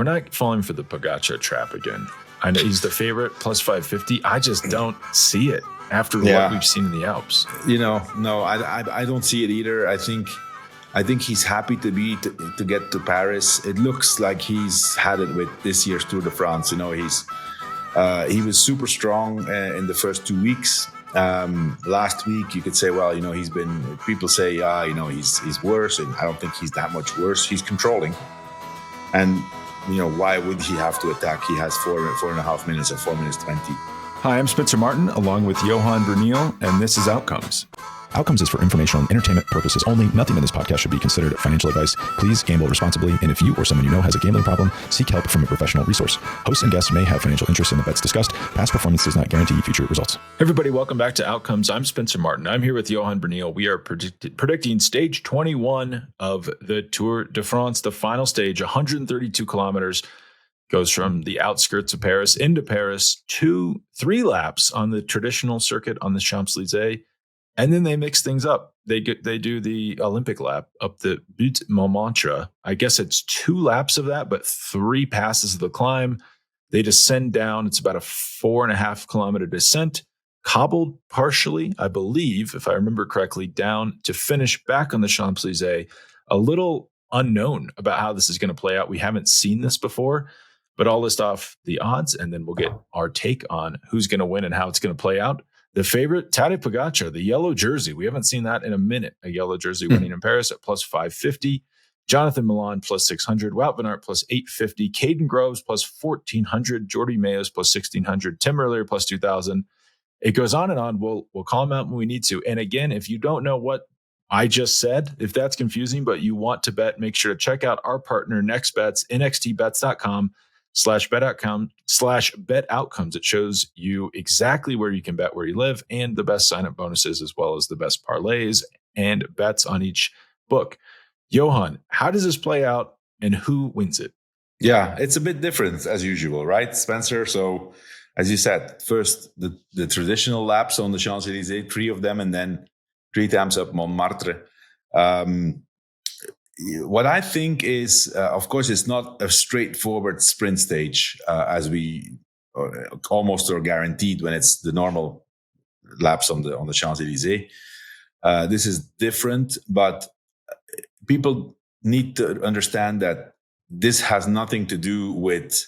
we're not falling for the Pogačar trap again. I know he's the favorite, plus 550. I just don't see it after what we've seen in the Alps. No, I don't see it either. I think he's happy to get to Paris. It looks like he's had it with this year's Tour de France. He was super strong in the first 2 weeks. Last week, you could say, well, people say, he's worse, and I don't think he's that much worse. He's controlling, and why would he have to attack? He has 4.5 minutes or 4 minutes 20. Hi, I'm Spencer Martin, along with Johan Bruyneel, and this is Outcomes. Outcomes is for informational and entertainment purposes only. Nothing in this podcast should be considered financial advice. Please gamble responsibly, and if you or someone you know has a gambling problem, seek help from a professional resource. Hosts and guests may have financial interest in the bets discussed. Past performance does not guarantee future results. Everybody, welcome back to Outcomes. I'm Spencer Martin. I'm here with Johan Bruyneel. We are predicting stage 21 of the Tour de France, the final stage, 132 kilometers. Goes from the outskirts of Paris into Paris, 3 laps on the traditional circuit on the Champs-Élysées. And then they mix things up. They do the Olympic lap up the Butte Montmartre. I guess it's 2 laps of that, but 3 passes of the climb. They descend down. It's about a 4.5 kilometer descent, cobbled partially, I believe, if I remember correctly, down to finish back on the Champs-Élysées. A little unknown about how this is going to play out. We haven't seen this before, but I'll list off the odds, and then we'll get our take on who's going to win and how it's going to play out. The favorite, Tadej Pogačar, the yellow jersey. We haven't seen that in a minute. A yellow jersey winning in Paris at plus 550. Jonathan Milan plus 600. Wout van Aert plus 850. Caden Groves plus 1400. Jordi Meus plus 1600. Tim Earlier plus 2000. It goes on and on. We'll call them out when we need to. And again, if you don't know what I just said, if that's confusing, but you want to bet, make sure to check out our partner, NextBets, nxtbets.com/bet outcomes. It shows you exactly where you can bet where you live and the best sign-up bonuses, as well as the best parlays and bets on each book. Johan, how does this play out and who wins it? Yeah, it's a bit different as usual, right, Spencer? So as you said, first the traditional laps on the Champs-Élysées, 3 of them, and then 3 times up Montmartre. What I think is, of course, it's not a straightforward sprint stage, as we almost are guaranteed when it's the normal laps on the Champs-Élysées. This is different, but people need to understand that this has nothing to do with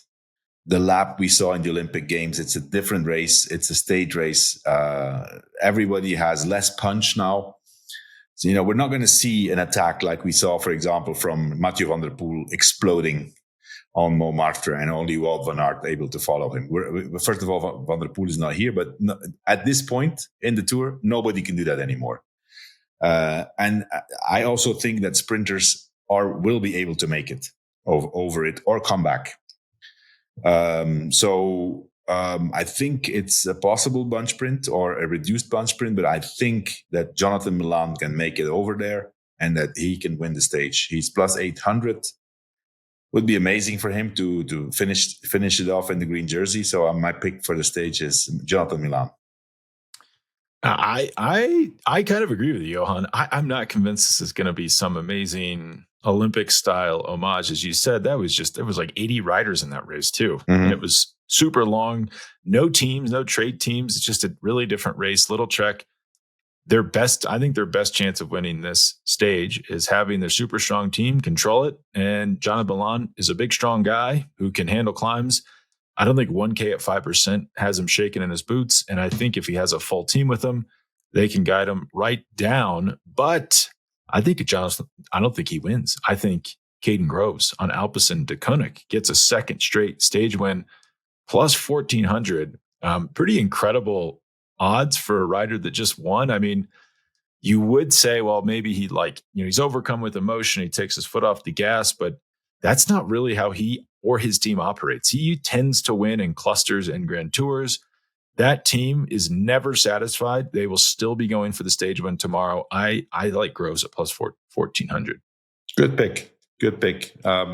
the lap we saw in the Olympic Games. It's a different race. It's a stage race. Everybody has less punch now. So, we're not going to see an attack like we saw, for example, from Mathieu van der Poel exploding on Montmartre and only Wout van Aert able to follow him. First of all, Van der Poel is not here, but at this point in the Tour, nobody can do that anymore. And I also think that sprinters will be able to make it over it or come back. I think it's a possible bunch sprint or a reduced bunch sprint, but I think that Jonathan Milan can make it over there and that he can win the stage. He's plus 800. Would be amazing for him to finish it off in the green jersey. So my pick for the stage is Jonathan Milan. I kind of agree with you, Johan. I'm not convinced this is going to be some amazing Olympic style homage. As you said, there was like 80 riders in that race too. Mm-hmm. And it was super long, no teams, no trade teams. It's just a really different race, little trek. I think their best chance of winning this stage is having their super strong team control it. And Jonathan Milan is a big, strong guy who can handle climbs. I don't think 1K at 5% has him shaking in his boots. And I think if he has a full team with him, they can guide him right down. But I think I don't think he wins. I think Caden Groves on Alpecin de Koenig gets a second straight stage win, plus 1,400. Pretty incredible odds for a rider that just won. I mean, you would say, well, maybe he's overcome with emotion. He takes his foot off the gas, but that's not really how he or his team operates. He tends to win in clusters and Grand Tours. That team is never satisfied. They will still be going for the stage win tomorrow. I like Groves at plus 1,400. Good pick.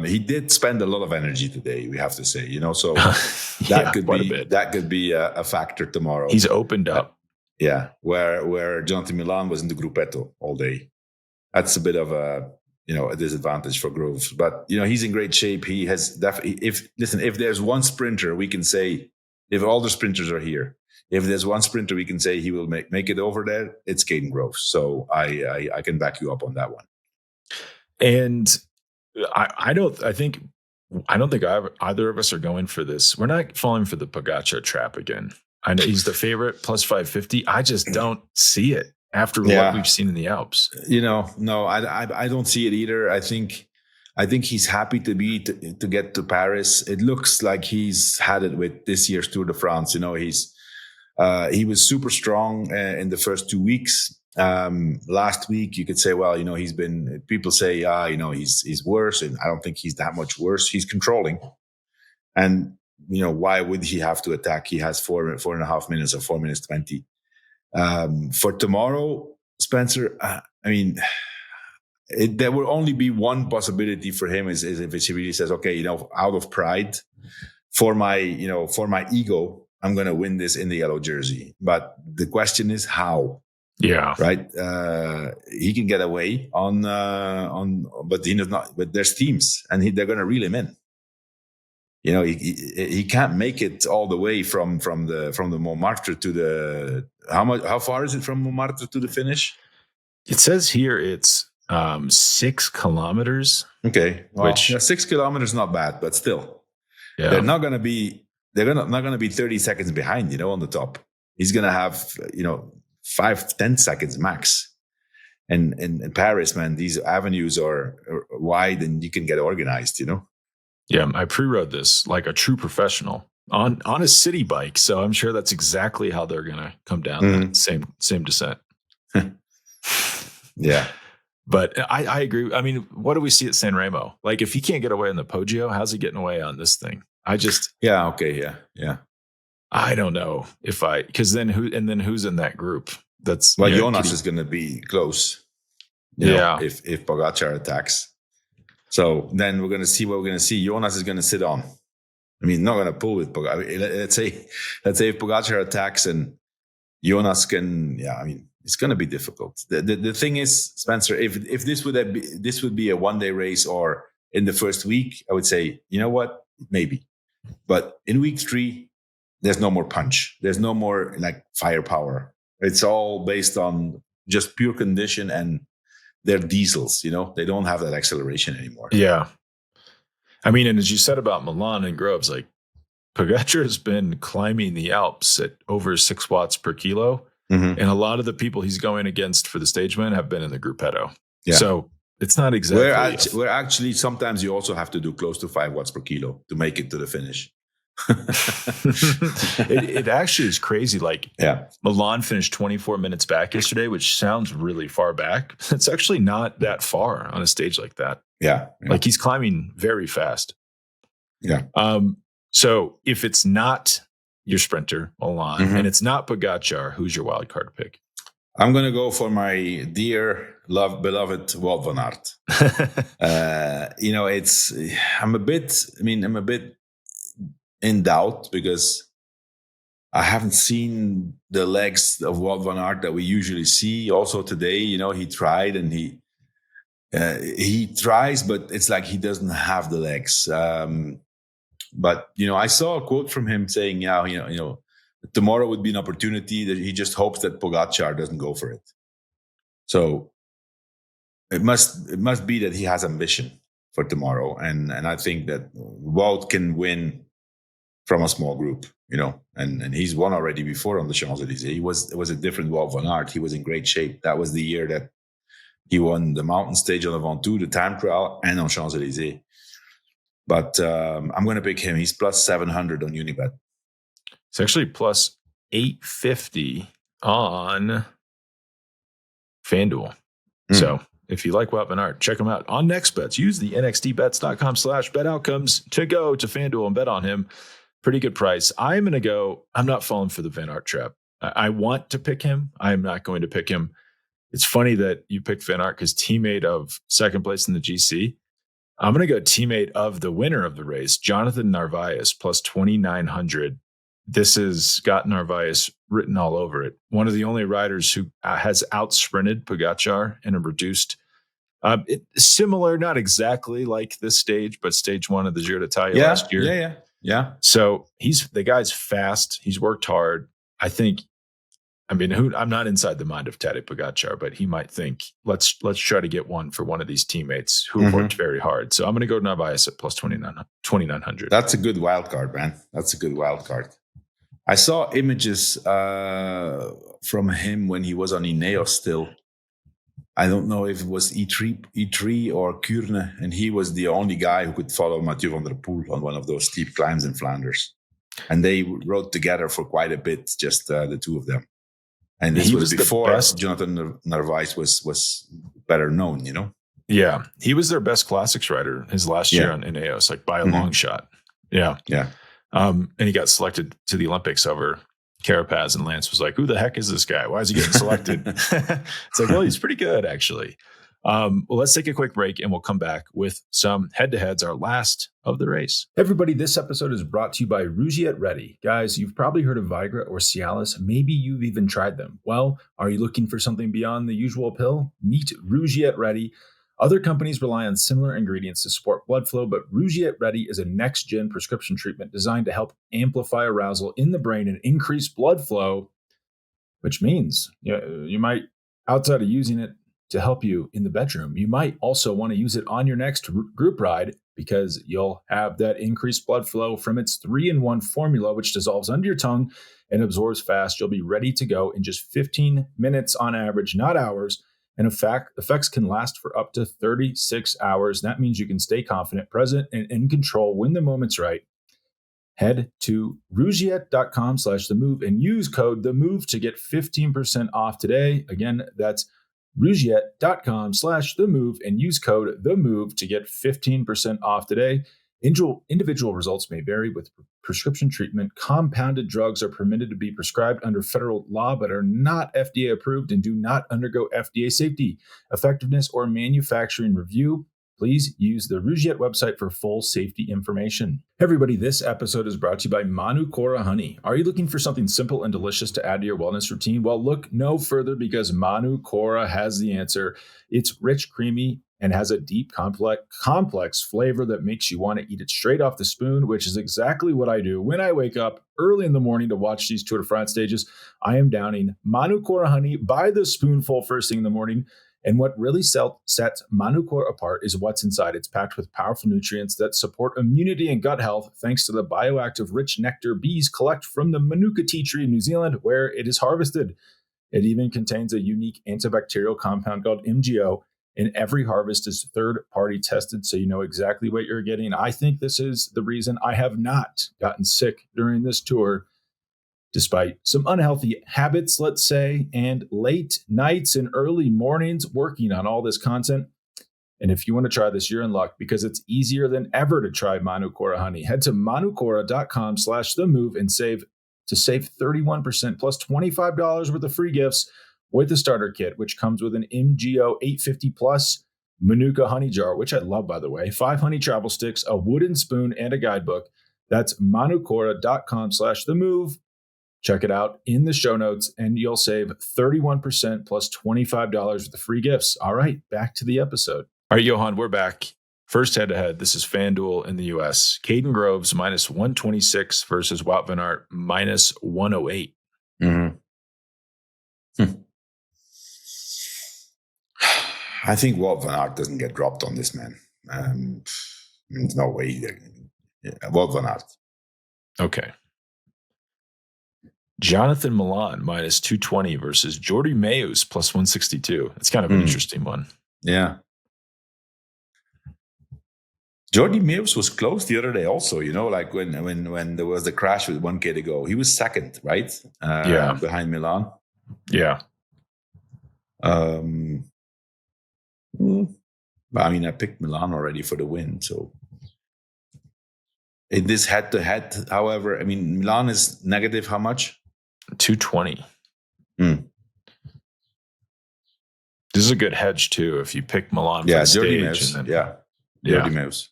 He did spend a lot of energy today, we have to say, so that could be a factor tomorrow. He's opened up. Yeah. Where Jonathan Milan was in the gruppetto all day. That's a bit of a a disadvantage for Groves. But he's in great shape. He has definitely. If there's one sprinter we can say, if all the sprinters are here, if there's one sprinter we can say he will make it over there, it's Caden Groves. So I can back you up on that one. And I don't think either of us are going for this. We're not falling for the Pogačar trap again. I know he's the favorite plus 550. I just don't see it after what we've seen in the Alps. No, I don't see it either. I think he's happy to get to Paris. It looks like he's had it with this year's Tour de France. He was super strong in the first 2 weeks. Last week you could say, well, people say, he's worse, and I don't think he's that much worse. He's controlling, and why would he have to attack? He has 4.5 minutes or 4 minutes 20. For tomorrow, Spencer, there will only be one possibility for him is if he really says, okay, out of pride, for my ego, I'm going to win this in the yellow jersey. But the question is how. Yeah. Right. He can get away but he does not. But there's teams, and they're going to reel him in. He can't make it all the way from the Montmartre to the how far is it from Montmartre to the finish? It says here it's 6 kilometers. Okay, well, 6 kilometers not bad, but still, they're not going to be 30 seconds behind. On the top, he's going to have 5-10 seconds max. And in Paris, man, these avenues are wide, and you can get organized. Yeah, I pre-rode this like a true professional on a city bike, so I'm sure that's exactly how they're going to come down that same descent. Yeah, but I agree. I mean, what do we see at San Remo? Like, if he can't get away on the Poggio, how's he getting away on this thing? I don't know because then who's in that group? That's Jonas is going to be close. If Pogačar attacks. So then we're going to see what we're going to see. Jonas is going to sit on. Not going to pull with Pogačar. Let's say if Pogačar attacks and Jonas can, it's going to be difficult. The thing is, Spencer, if this would be a one-day race or in the first week, I would say, you know what, maybe. But in week 3, there's no more punch. There's no more firepower. It's all based on just pure condition, and they're diesels, they don't have that acceleration anymore. Yeah. And as you said about Milan and Groves, Pogačar has been climbing the Alps at over 6 watts per kilo. Mm-hmm. And a lot of the people he's going against for the stage win have been in the Gruppetto. Yeah. So it's not exactly. Where actually sometimes you also have to do close to 5 watts per kilo to make it to the finish. it actually is crazy. Milan finished 24 minutes back yesterday, which sounds really far back. It's actually not that far on a stage like that. Yeah. He's climbing very fast. Yeah. So if it's not your sprinter Milan and it's not Pogačar, who's your wild card pick? I'm going to go for my dear, beloved Wout van Aert. I'm a bit in doubt because I haven't seen the legs of Wout van Aert that we usually see. Also today, he tried and he tries, but it's like he doesn't have the legs. But I saw a quote from him saying, tomorrow would be an opportunity that he just hopes that Pogačar doesn't go for it. So it must be that he has ambition for tomorrow, and I think that Wout can win from a small group, and he's won already before on the Champs-Élysées. It was a different Wout van Aert. He was in great shape. That was the year that he won the mountain stage on the Ventoux, the time trial, and on Champs-Élysées. But I'm going to pick him. He's plus 700 on Unibet. It's actually plus 850 on FanDuel. So if you like Wout van Aert, check him out on NextBets. Use the nxtbets.com/bet-outcomes to go to FanDuel and bet on him. Pretty good price. I'm not falling for the Van Aert trap. I want to pick him. I'm not going to pick him. It's funny that you picked Van Aert because teammate of second place in the GC. I'm going to go teammate of the winner of the race, Jonathan Narvaez, plus 2,900. This has got Narvaez written all over it. One of the only riders who has out-sprinted Pogačar in a reduced Similar, not exactly like this stage, but stage 1 of the Giro d'Italia last year. Yeah. So the guy's fast. He's worked hard. I'm not inside the mind of Tadej Pogačar, but he might think, let's try to get one for one of these teammates who have worked very hard. So I'm going to go Narvaez at plus 2,900. That's a good wild card, man. That's a good wild card. I saw images from him when he was on Ineos still. I don't know if it was E3 or Kuurne, and he was the only guy who could follow Mathieu van der Poel on one of those steep climbs in Flanders. And they rode together for quite a bit, just the two of them. And this was before Jonathan Narvaez was better known, you know? Yeah. He was their best classics rider his last year on Ineos, like by a long shot. Yeah. Yeah. And he got selected to the Olympics over Carapaz, and Lance was like, who the heck is this guy? Why is he getting selected? It's like, well, he's pretty good, actually. Well, let's take a quick break and we'll come back with some head-to-heads, our last of the race. Everybody, this episode is brought to you by Rougiette Ready. Guys, you've probably heard of Viagra or Cialis. Maybe you've even tried them. Well, are you looking for something beyond the usual pill? Meet Rougiette Ready. Other companies rely on similar ingredients to support blood flow, but Rougiette Ready is a next-gen prescription treatment designed to help amplify arousal in the brain and increase blood flow, which means you might, outside of using it to help you in the bedroom, you might also want to use it on your next group ride because you'll have that increased blood flow from its 3-in-1 formula, which dissolves under your tongue and absorbs fast. You'll be ready to go in just 15 minutes on average, not hours. And in fact, effects can last for up to 36 hours. That means you can stay confident, present, and in control when the moment's right. Head to rougiette.com/themove and use code THEMOVE to get 15% off today. Again, that's rougiette.com/themove and use code THEMOVE to get 15% off today. Individual results may vary with prescription treatment. Compounded drugs are permitted to be prescribed under federal law, but are not FDA approved and do not undergo FDA safety, effectiveness, or manufacturing review. Please use the Rougiette website for full safety information. Everybody, this episode is brought to you by Manukora Honey. Are you looking for something simple and delicious to add to your wellness routine? Well, look no further because Manukora has the answer. It's rich, creamy, and has a deep, complex flavor that makes you want to eat it straight off the spoon, which is exactly what I do. When I wake up early in the morning to watch these Tour de France stages, I am downing Manukora Honey by the spoonful first thing in the morning. And what really sets Manukora apart is what's inside. It's packed with powerful nutrients that support immunity and gut health, thanks to the bioactive rich nectar bees collect from the Manuka tea tree in New Zealand, where it is harvested. It even contains a unique antibacterial compound called MGO, and every harvest is third-party tested, so you know exactly what you're getting. I think this is the reason I have not gotten sick during this tour, despite some unhealthy habits, let's say, and late nights and early mornings working on all this content. And if you want to try this, you're in luck because it's easier than ever to try Manukora Honey. Head to manukora.com/themove and save 31% plus $25 worth of free gifts with the starter kit, which comes with an MGO 850 plus Manuka honey jar, which I love, by the way, 5 honey travel sticks, a wooden spoon, and a guidebook. That's manukora.com/themove. Check it out in the show notes, and you'll save 31% plus $25 with the free gifts. All right, back to the episode. All right, Johan, we're back. First head-to-head, this is FanDuel in the U.S. Caden Groves minus 126 versus Wout van Aert minus 108. I think Wout van Aert doesn't get dropped on this, man. There's no way. Wout van Aert. Okay. Jonathan Milan minus 220 versus Jordi Meeus plus 162. It's kind of an interesting one. Yeah. Jordi Meeus was close the other day also, you know, like when there was the crash with 1K to go. He was second, right? Behind Milan. Yeah. I mean, I picked Milan already for the win, so... In this head-to-head, however, I mean, Milan is negative how much? 220. This is a good hedge, too, if you pick Milan for the stage. Jordi Meeus.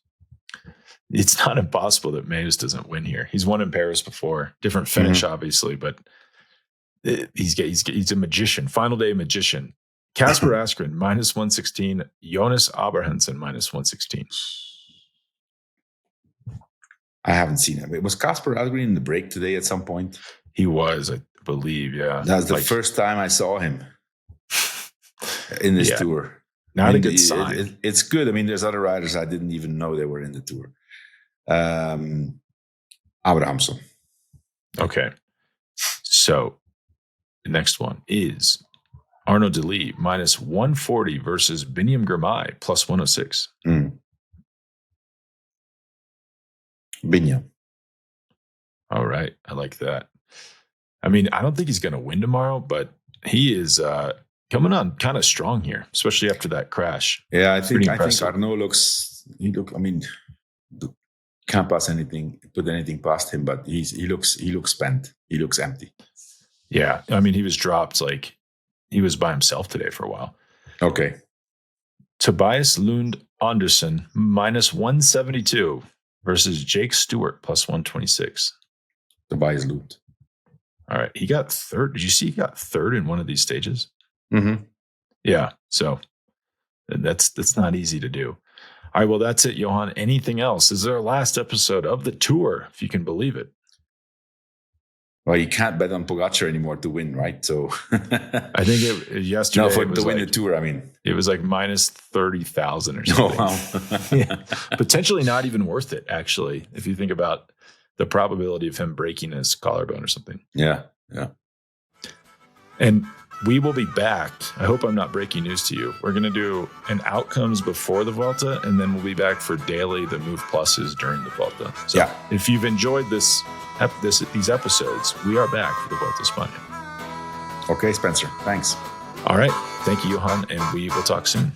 It's not impossible that Meeus doesn't win here. He's won in Paris before. Different finish, obviously, but he's a magician. Final day magician. Casper Askren, minus 116. Jonas Abrahamsen, minus 116. I haven't seen him. Was Casper Asgreen in the break today at some point? He was, I believe, yeah. That's the first time I saw him in this tour. Not a good sign. It's good. I mean, there's other riders I didn't even know they were in the tour. Abrahamsen. Okay. So the next one is Arnaud Delis, minus 140 versus Biniam Girmay, plus 106. Biniam. All right. I like that. I mean, I don't think he's going to win tomorrow, but he is coming on kind of strong here, especially after that crash. Yeah, I think Arnaud can't put anything past him, but he looks spent. He looks empty. Yeah. I mean, he was dropped like he was by himself today for a while. Okay. Tobias Lund Andersen, minus 172 versus Jake Stewart, plus 126. Tobias Lund. All right. He got third. Did you see he got third in one of these stages? Mm-hmm. Yeah. So that's not easy to do. All right. Well, that's it, Johan. Anything else? This is our last episode of the tour, if you can believe it. Well, you can't bet on Pogačar anymore to win, right? So I think yesterday. No, to win the tour, I mean. It was like minus 30,000 or something. Oh, wow. Yeah. Potentially not even worth it, actually, if you think about the probability of him breaking his collarbone or something. Yeah. And we will be back. I hope I'm not breaking news to you. We're going to do an outcomes before the Vuelta, and then we'll be back for daily the Move Pluses during the Vuelta. So if you've enjoyed these episodes, we are back for the Vuelta España. Okay, Spencer. Thanks. All right. Thank you, Johan, and we will talk soon.